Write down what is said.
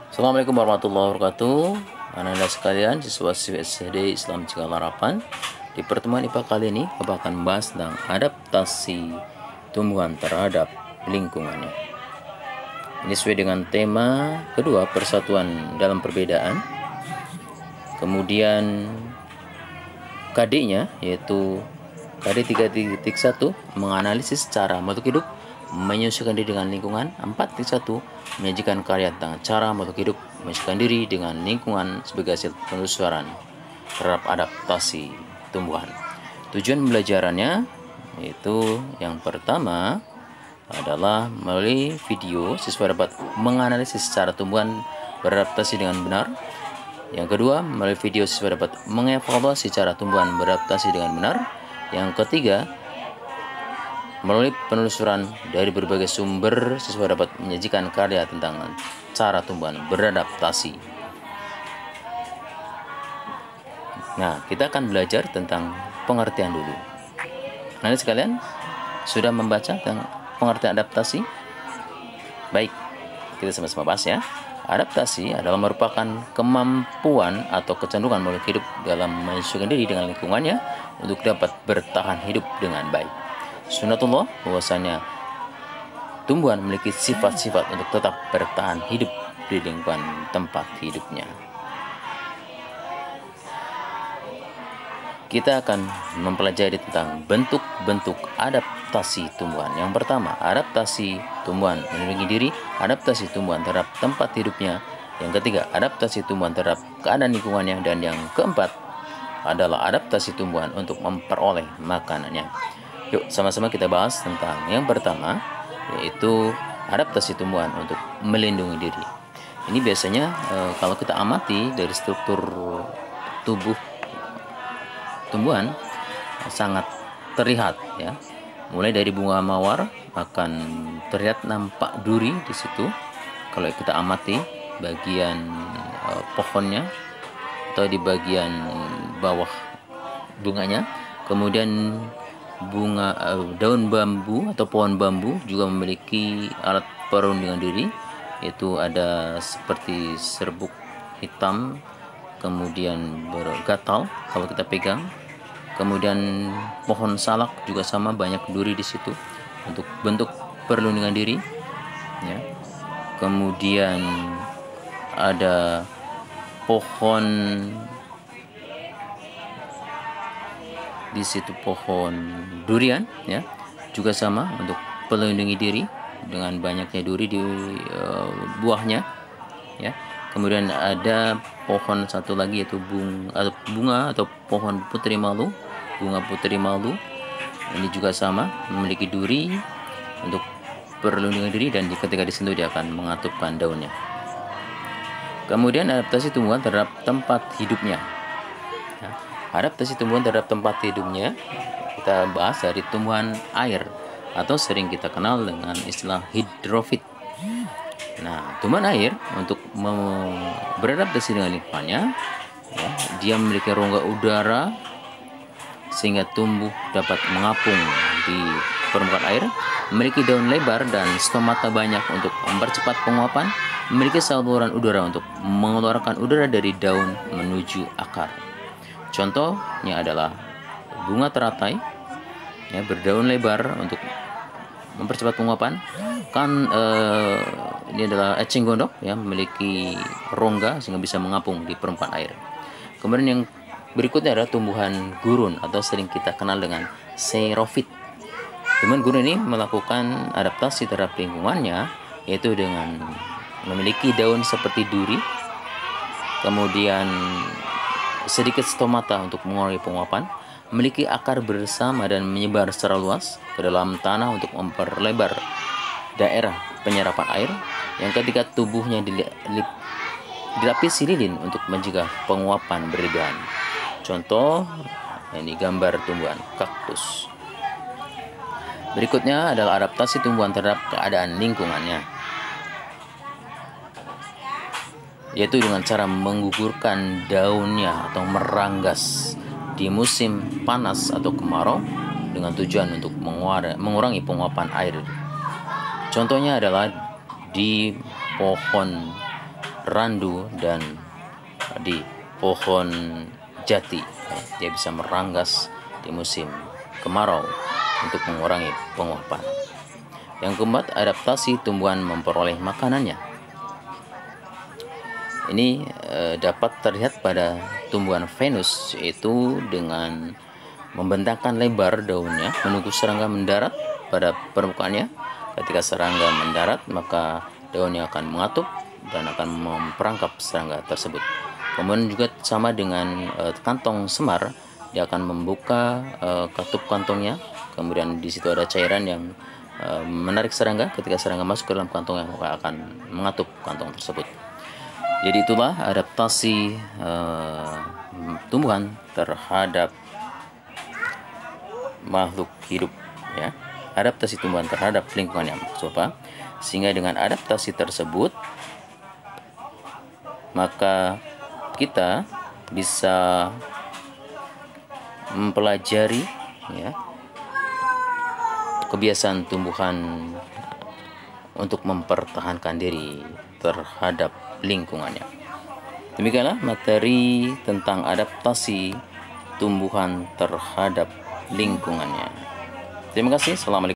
Assalamualaikum warahmatullahi wabarakatuh. Anak-anak sekalian, siswa-siswi SD Islam Cigala Harapan. Di pertemuan IPA kali ini, Bapak akan membahas tentang adaptasi tumbuhan terhadap lingkungannya. Ini sesuai dengan tema kedua, persatuan dalam perbedaan. Kemudian KD-nya yaitu KD 3.1 menganalisis cara makhluk hidup menyesuaikan diri dengan lingkungan. 4.1 menyajikan karya tentang cara makhluk hidup menyesuaikan diri dengan lingkungan sebagai hasil penelusuran terhadap adaptasi tumbuhan. Tujuan pembelajarannya yaitu yang pertama adalah melalui video siswa dapat menganalisis cara tumbuhan beradaptasi dengan benar. Yang kedua, melalui video siswa dapat mengevaluasi cara tumbuhan beradaptasi dengan benar. Yang ketiga, melalui penelusuran dari berbagai sumber, siswa dapat menyajikan karya tentang cara tumbuhan beradaptasi. Nah, kita akan belajar tentang pengertian dulu. Nah, sekalian sudah membaca tentang pengertian adaptasi? Baik, kita sama-sama bahas ya. Adaptasi adalah merupakan kemampuan atau kecenderungan makhluk hidup dalam menyesuaikan diri dengan lingkungannya untuk dapat bertahan hidup dengan baik. Sunnatullah, bahwasanya tumbuhan memiliki sifat-sifat untuk tetap bertahan hidup di lingkungan tempat hidupnya. Kita akan mempelajari tentang bentuk-bentuk adaptasi tumbuhan. Yang pertama, adaptasi tumbuhan melindungi diri, adaptasi tumbuhan terhadap tempat hidupnya. Yang ketiga, adaptasi tumbuhan terhadap keadaan lingkungannya. Dan yang keempat adalah adaptasi tumbuhan untuk memperoleh makanannya. Yuk, sama-sama kita bahas tentang yang pertama, yaitu adaptasi tumbuhan untuk melindungi diri. Ini biasanya kalau kita amati dari struktur tubuh tumbuhan sangat terlihat ya. Mulai dari bunga mawar akan terlihat nampak duri di situ. Kalau kita amati bagian pohonnya atau di bagian bawah bunganya. Kemudian bunga daun bambu atau pohon bambu juga memiliki alat perundingan diri, yaitu ada seperti serbuk hitam, kemudian bergatal kalau kita pegang. Kemudian pohon salak juga sama, banyak duri di situ untuk bentuk perlindungan diri ya. Kemudian ada pohon di situ, pohon durian ya, juga sama untuk melindungi diri dengan banyaknya duri di buahnya ya. Kemudian ada pohon satu lagi yaitu bunga atau pohon putri malu, bunga putri malu. Ini juga sama, memiliki duri untuk perlindungan diri, dan ketika disentuh dia akan mengatupkan daunnya. Kemudian adaptasi tumbuhan terhadap tempat hidupnya. Ya, adaptasi tumbuhan terhadap tempat hidupnya kita bahas dari tumbuhan air atau sering kita kenal dengan istilah hidrofit. Nah, tumbuhan air untuk beradaptasi dengan lingkungannya ya, dia memiliki rongga udara sehingga tumbuh dapat mengapung di permukaan air, memiliki daun lebar dan stomata banyak untuk mempercepat penguapan, memiliki saluran udara untuk mengeluarkan udara dari daun menuju akar. Contohnya adalah bunga teratai ya, berdaun lebar untuk mempercepat penguapan. Ini adalah eceng gondok ya, memiliki rongga sehingga bisa mengapung di permukaan air. Kemudian yang berikutnya adalah tumbuhan gurun atau sering kita kenal dengan xerofit. Tumbuhan gurun ini melakukan adaptasi terhadap lingkungannya, yaitu dengan memiliki daun seperti duri, kemudian sedikit stomata untuk mengurangi penguapan, memiliki akar bersama dan menyebar secara luas ke dalam tanah untuk memperlebar daerah penyerapan air. Yang ketiga, tubuhnya dilapisi lilin untuk mencegah penguapan berlebihan. Contoh, ini gambar tumbuhan kaktus. Berikutnya adalah adaptasi tumbuhan terhadap keadaan lingkungannya, yaitu dengan cara menggugurkan daunnya atau meranggas di musim panas atau kemarau dengan tujuan untuk mengurangi penguapan air. Contohnya adalah di pohon randu dan di pohon jati. Dia bisa meranggas di musim kemarau untuk mengurangi penguapan. Yang keempat, adaptasi tumbuhan memperoleh makanannya. Ini dapat terlihat pada tumbuhan Venus, yaitu dengan membentangkan lebar daunnya menunggu serangga mendarat pada permukaannya. Ketika serangga mendarat, maka daunnya akan mengatup dan akan memperangkap serangga tersebut. Kemudian juga sama dengan kantong semar, dia akan membuka katup kantongnya, kemudian di situ ada cairan yang menarik serangga. Ketika serangga masuk ke dalam kantongnya, maka akan mengatup kantong tersebut. Jadi itulah adaptasi tumbuhan terhadap makhluk hidup, ya. Adaptasi tumbuhan terhadap lingkungannya. Coba, sehingga dengan adaptasi tersebut maka kita bisa mempelajari, ya, kebiasaan tumbuhan untuk mempertahankan diri terhadap lingkungannya. Demikianlah materi tentang adaptasi tumbuhan terhadap lingkungannya. Terima kasih. Assalamualaikum.